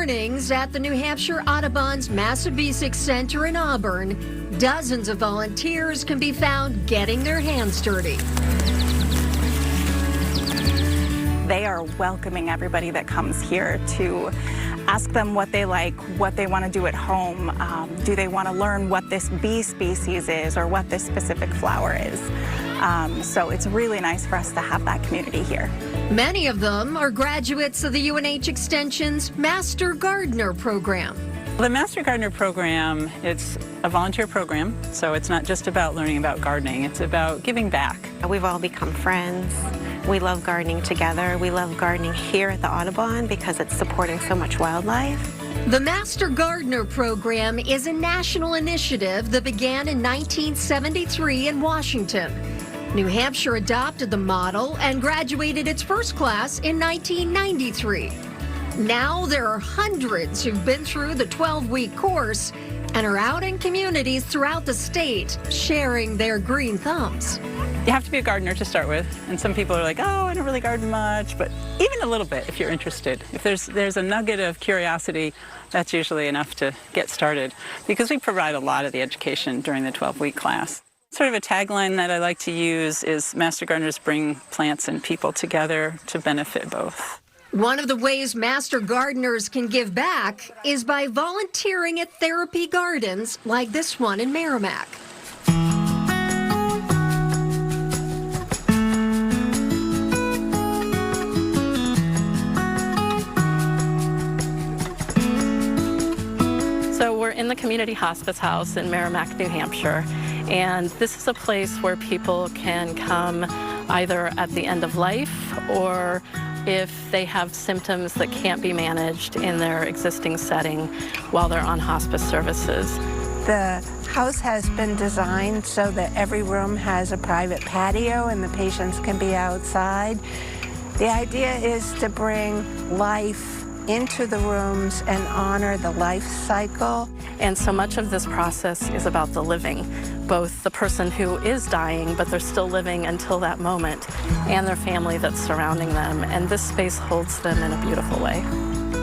mornings at the New Hampshire Audubon's Massabesic Center in Auburn, dozens of volunteers can be found getting their hands dirty. They are welcoming everybody that comes here to ask them what they like, what they want to do at home. Do they want to learn what this bee species is or what this specific flower is? So it's really nice for us to have that community here. Many of them are graduates of the UNH Extension's Master Gardener program. The Master Gardener program, it's a volunteer program, so it's not just about learning about gardening, it's about giving back. We've all become friends. We love gardening together. We love gardening here at the Audubon because it's supporting so much wildlife. The Master Gardener program is a national initiative that began in 1973 in Washington. New Hampshire adopted the model and graduated its first class in 1993. Now there are hundreds who've been through the 12-week course and are out in communities throughout the state sharing their green thumbs. You have to be a gardener to start with, and some people are like, oh, I don't really garden much, but even a little bit if you're interested. If there's a nugget of curiosity, that's usually enough to get started, because we provide a lot of the education during the 12-week class. Sort of a tagline that I like to use is Master Gardeners bring plants and people together to benefit both. One of the ways Master Gardeners can give back is by volunteering at therapy gardens like this one in Merrimack. So we're in the Community Hospice House in Merrimack, New Hampshire, and this is a place where people can come either at the end of life or if they have symptoms that can't be managed in their existing setting while they're on hospice services. The house has been designed so that every room has a private patio and the patients can be outside. The idea is to bring life into the rooms and honor the life cycle. And so much of this process is about the living, both the person who is dying, but they're still living until that moment, and their family that's surrounding them. And this space holds them in a beautiful way.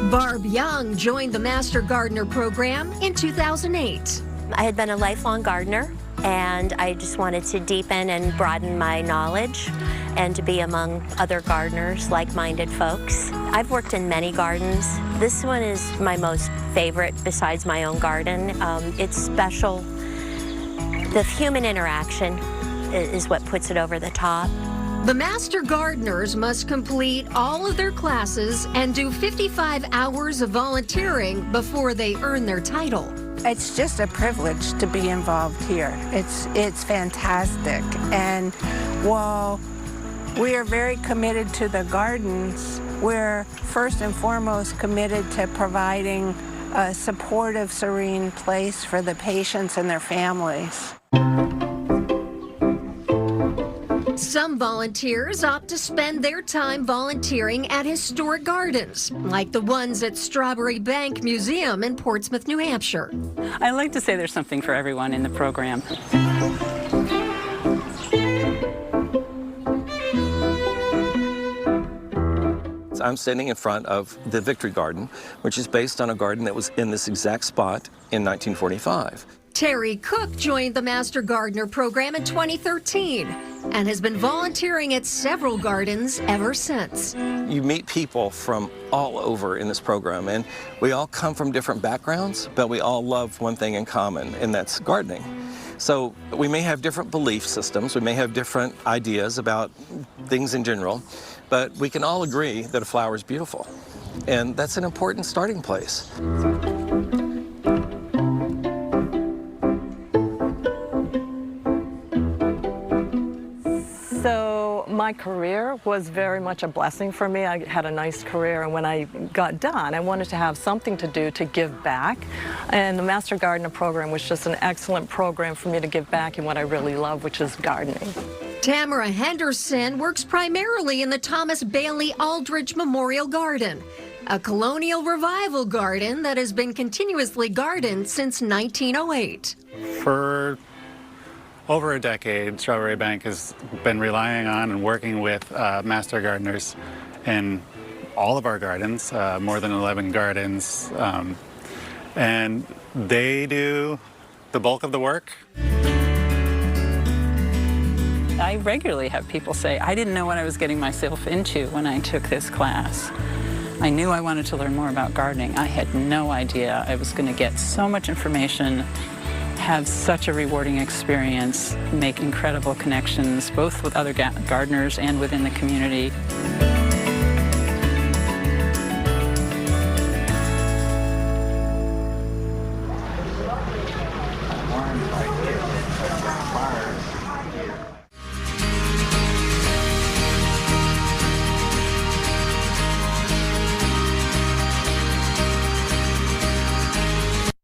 Barb Young joined the Master Gardener program in 2008. I had been a lifelong gardener, and I just wanted to deepen and broaden my knowledge and to be among other gardeners, like-minded folks. I've worked in many gardens. This one is my most favorite besides my own garden. It's special. The human interaction is what puts it over the top. The Master Gardeners must complete all of their classes and do 55 hours of volunteering before they earn their title. It's just a privilege to be involved here. It's fantastic. And while we are very committed to the gardens, we're first and foremost committed to providing a supportive, serene place for the patients and their families. Some volunteers opt to spend their time volunteering at historic gardens, like the ones at Strawberry Bank Museum in Portsmouth, New Hampshire. I like to say there's something for everyone in the program. I'm standing in front of the Victory Garden, which is based on a garden that was in this exact spot in 1945. Terry Cook joined the Master Gardener program in 2013 and has been volunteering at several gardens ever since. You meet people from all over in this program, and we all come from different backgrounds, but we all love one thing in common, and that's gardening. So we may have different belief systems, we may have different ideas about things in general, but we can all agree that a flower is beautiful, and that's an important starting place. So my career was very much a blessing for me. I had a nice career, and when I got done, I wanted to have something to do to give back. And the Master Gardener program was just an excellent program for me to give back in what I really love, which is gardening. Tamara Henderson works primarily in the Thomas Bailey Aldridge Memorial Garden, a colonial revival garden that has been continuously gardened since 1908. For over a decade, Strawberry Bank has been relying on and working with master gardeners in all of our gardens, more than 11 gardens, and they do the bulk of the work. I regularly have people say, I didn't know what I was getting myself into when I took this class. I knew I wanted to learn more about gardening. I had no idea I was going to get so much information, have such a rewarding experience, make incredible connections, both with other gardeners and within the community.